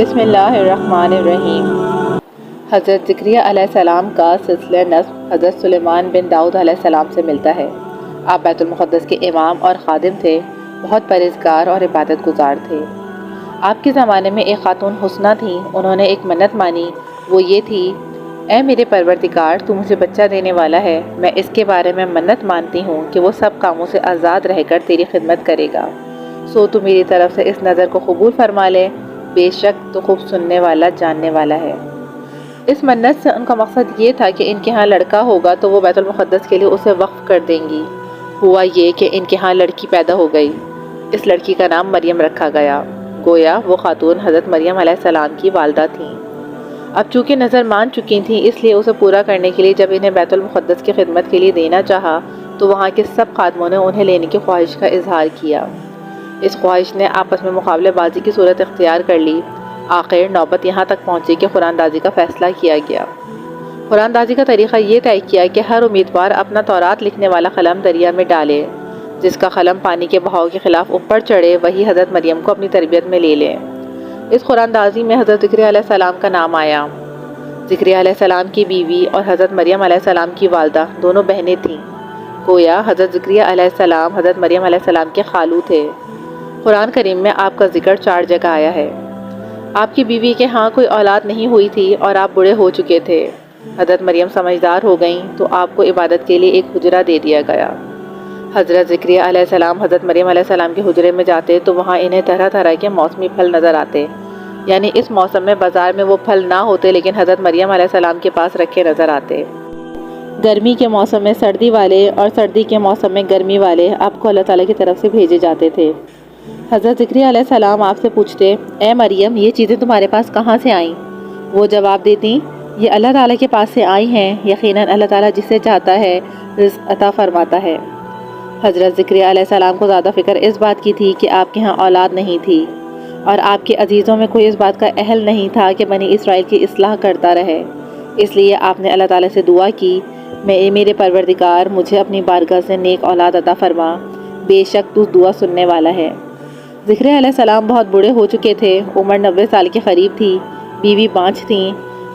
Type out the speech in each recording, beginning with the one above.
بسم اللہ الرحمن الرحیم۔ حضرت زکریہ علیہ السلام کا سلسلہ نسب حضرت سلیمان بن داؤد علیہ السلام سے ملتا ہے۔ آپ بیت المقدس کے امام اور خادم تھے، بہت پرہیزگار اور عبادت گزار تھے۔ آپ کے زمانے میں ایک خاتون حسنہ تھیں، انہوں نے ایک منت مانی، وہ یہ تھی: اے میرے پروردگار، تو مجھے بچہ دینے والا ہے، میں اس کے بارے میں منت مانتی ہوں کہ وہ سب کاموں سے آزاد رہ کر تیری خدمت کرے گا، سو تو میری طرف سے اس نظر کو قبول فرما لے، بے شک تو خوب سننے والا جاننے والا ہے۔ اس منت سے ان کا مقصد یہ تھا کہ ان کے ہاں لڑکا ہوگا تو وہ بیت المقدس کے لیے اسے وقف کر دیں گی۔ ہوا یہ کہ ان کے ہاں لڑکی پیدا ہو گئی، اس لڑکی کا نام مریم رکھا گیا، گویا وہ خاتون حضرت مریم علیہ السلام کی والدہ تھیں۔ اب چونکہ نظر مان چکی تھیں، اس لیے اسے پورا کرنے کے لیے جب انہیں بیت المقدس کی خدمت کے لیے دینا چاہا تو وہاں کے سب خادموں نے انہیں لینے کی خواہش کا اظہار کیا۔ اس خواہش نے آپس میں مقابلے بازی کی صورت اختیار کر لی۔ آخر نوبت یہاں تک پہنچی کہ قرآن دازی کا فیصلہ کیا گیا۔ قرآن دازی کا طریقہ یہ طے کیا کہ ہر امیدوار اپنا تورات لکھنے والا قلم دریا میں ڈالے، جس کا قلم پانی کے بہاؤ کے خلاف اوپر چڑھے وہی حضرت مریم کو اپنی تربیت میں لے لے۔ اس قرآن دازی میں حضرت زکریہ علیہ السلام کا نام آیا۔ زکریہ علیہ السلام کی بیوی اور حضرت مریم علیہ السلام کی والدہ دونوں بہنیں تھیں، گویا حضرت زکریہ علیہ السلام حضرت مریم علیہ السلام کے خالو تھے۔ قرآن کریم میں آپ کا ذکر 4 جگہ آیا ہے۔ آپ کی بیوی کے ہاں کوئی اولاد نہیں ہوئی تھی اور آپ بوڑھے ہو چکے تھے۔ حضرت مریم سمجھدار ہو گئیں تو آپ کو عبادت کے لیے ایک حجرہ دے دیا گیا۔ حضرت زکریہ علیہ السلام حضرت مریم علیہ السلام کے حجرے میں جاتے تو وہاں انہیں طرح طرح کے موسمی پھل نظر آتے، یعنی اس موسم میں بازار میں وہ پھل نہ ہوتے لیکن حضرت مریم علیہ السلام کے پاس رکھے نظر آتے۔ گرمی کے موسم میں سردی والے اور سردی کے موسم میں گرمی والے آپ کو اللہ تعالیٰ کی طرف سے بھیجے جاتے تھے۔ حضرت زکریہ علیہ السلام آپ سے پوچھتے: اے مریم، یہ چیزیں تمہارے پاس کہاں سے آئیں؟ وہ جواب دیتی: یہ اللہ تعالیٰ کے پاس سے آئی ہیں، یقیناً اللہ تعالیٰ جسے چاہتا ہے رزق عطا فرماتا ہے۔ حضرت زکریہ علیہ السلام کو زیادہ فکر اس بات کی تھی کہ آپ کے ہاں اولاد نہیں تھی، اور آپ کے عزیزوں میں کوئی اس بات کا اہل نہیں تھا کہ بنی اسرائیل کی اصلاح کرتا رہے، اس لیے آپ نے اللہ تعالیٰ سے دعا کی: میرے پروردگار، مجھے اپنی بارگاہ سے نیک اولاد عطا فرما، بے شک تو دعا سننے والا ہے۔ زکریہ علیہ السلام بہت بوڑھے ہو چکے تھے، عمر 90 سال کے قریب تھی، بیوی بانجھ تھیں۔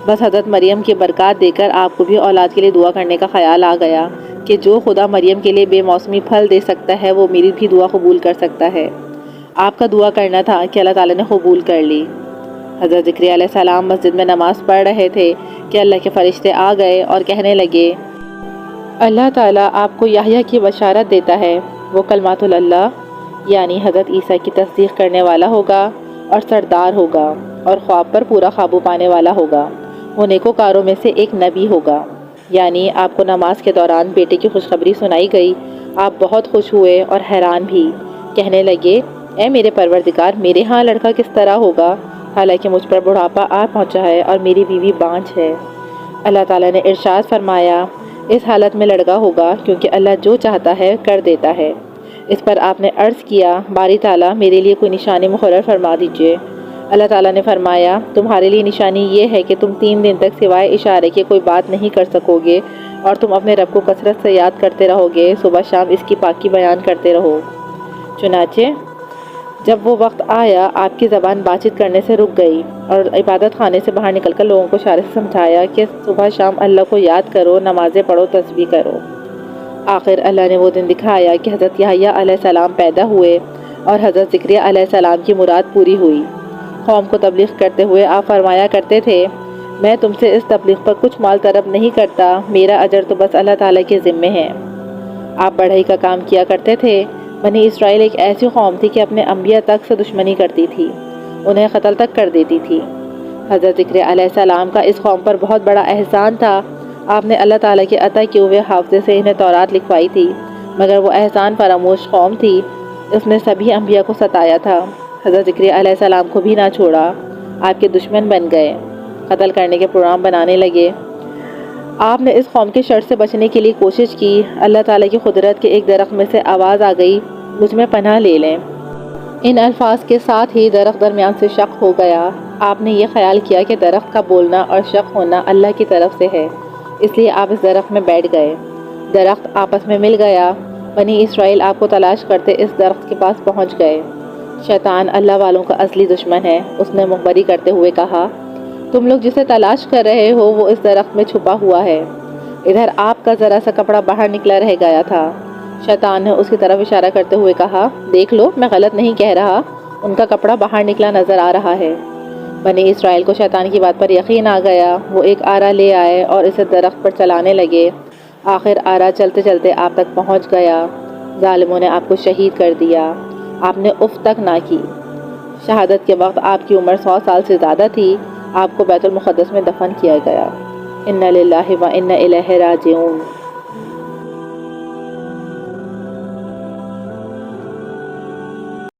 بس حضرت مریم کی برکات دے کر آپ کو بھی اولاد کے لیے دعا کرنے کا خیال آ گیا کہ جو خدا مریم کے لیے بے موسمی پھل دے سکتا ہے وہ میری بھی دعا قبول کر سکتا ہے۔ آپ کا دعا کرنا تھا کہ اللہ تعالیٰ نے قبول کر لی۔ حضرت زکریہ علیہ السلام مسجد میں نماز پڑھ رہے تھے کہ اللہ کے فرشتے آ گئے اور کہنے لگے: اللہ تعالیٰ آپ کو یحییٰ کی بشارت دیتا ہے، وہ کلمات اللہ یعنی حضرت عیسیٰ کی تصدیق کرنے والا ہوگا اور سردار ہوگا اور خواب پر پورا قابو پانے والا ہوگا، وہ نیکوکاروں میں سے ایک نبی ہوگا۔ یعنی آپ کو نماز کے دوران بیٹے کی خوشخبری سنائی گئی، آپ بہت خوش ہوئے اور حیران بھی، کہنے لگے: اے میرے پروردگار، میرے ہاں لڑکا کس طرح ہوگا، حالانکہ مجھ پر بڑھاپا آ پہنچا ہے اور میری بیوی بانجھ ہے۔ اللہ تعالیٰ نے ارشاد فرمایا: اس حالت میں لڑکا ہوگا کیونکہ اللہ جو چاہتا ہے کر دیتا ہے۔ اس پر آپ نے عرض کیا: باری تعالیٰ، میرے لیے کوئی نشانی مقرر فرما دیجئے۔ اللہ تعالیٰ نے فرمایا: تمہارے لیے نشانی یہ ہے کہ تم 3 دن تک سوائے اشارے کے کوئی بات نہیں کر سکو گے، اور تم اپنے رب کو کثرت سے یاد کرتے رہو گے، صبح شام اس کی پاکی بیان کرتے رہو۔ چنانچہ جب وہ وقت آیا، آپ کی زبان بات چیت کرنے سے رک گئی، اور عبادت خانے سے باہر نکل کر لوگوں کو اشارے سے سمجھایا کہ صبح شام اللہ کو یاد کرو، نمازیں پڑھو، تسبیح کرو۔ آخر اللہ نے وہ دن دکھایا کہ حضرت یحییٰ علیہ السلام پیدا ہوئے اور حضرت زکریہ علیہ السلام کی مراد پوری ہوئی۔ قوم کو تبلیغ کرتے ہوئے آپ فرمایا کرتے تھے: میں تم سے اس تبلیغ پر کچھ مال طلب نہیں کرتا، میرا اجر تو بس اللہ تعالیٰ کے ذمے ہے۔ آپ بڑھائی کا کام کیا کرتے تھے۔ بنی اسرائیل ایک ایسی قوم تھی کہ اپنے انبیاء تک سے دشمنی کرتی تھی، انہیں قتل تک کر دیتی تھی۔ حضرت زکریہ علیہ السلام کا اس قوم پر بہت بڑا احسان تھا، آپ نے اللہ تعالیٰ کے عطا کیے ہوئے حافظے سے انہیں تورات لکھوائی تھی، مگر وہ احسان فراموش قوم تھی، اس نے سبھی انبیاء کو ستایا تھا، حضرت زکریہ علیہ السلام کو بھی نہ چھوڑا، آپ کے دشمن بن گئے، قتل کرنے کے پروگرام بنانے لگے۔ آپ نے اس قوم کے شر سے بچنے کے لیے کوشش کی۔ اللہ تعالیٰ کی قدرت کے ایک درخت میں سے آواز آ گئی: مجھ میں پناہ لے لیں۔ ان الفاظ کے ساتھ ہی درخت درمیان سے شق ہو گیا۔ آپ نے یہ خیال کیا کہ درخت کا بولنا اور شق ہونا اللہ کی طرف سے ہے، اس لیے آپ اس درخت میں بیٹھ گئے۔ درخت آپس میں مل گیا۔ بنی اسرائیل آپ کو تلاش کرتے اس درخت کے پاس پہنچ گئے۔ شیطان اللہ والوں کا اصلی دشمن ہے۔ اس نے مخبری کرتے ہوئے کہا، تم لوگ جسے تلاش کر رہے ہو وہ اس درخت میں چھپا ہوا ہے، ادھر آپ کا ذرا سا کپڑا باہر نکلا رہ گیا تھا۔ شیطان نے اس کی طرف اشارہ کرتے ہوئے کہا، دیکھ لو میں غلط نہیں کہہ رہا، ان کا کپڑا باہر نکلا نظر آ رہا ہے۔ بنی اسرائیل کو شیطان کی بات پر یقین آ گیا۔ وہ ایک آرا لے آئے اور اسے درخت پر چلانے لگے۔ آخر آرا چلتے چلتے آپ تک پہنچ گیا۔ ظالموں نے آپ کو شہید کر دیا۔ آپ نے اف تک نہ کی۔ شہادت کے وقت آپ کی عمر 100 سال سے زیادہ تھی۔ آپ کو بیت المقدس میں دفن کیا گیا۔ انا للہ و انا الیہ راجعون۔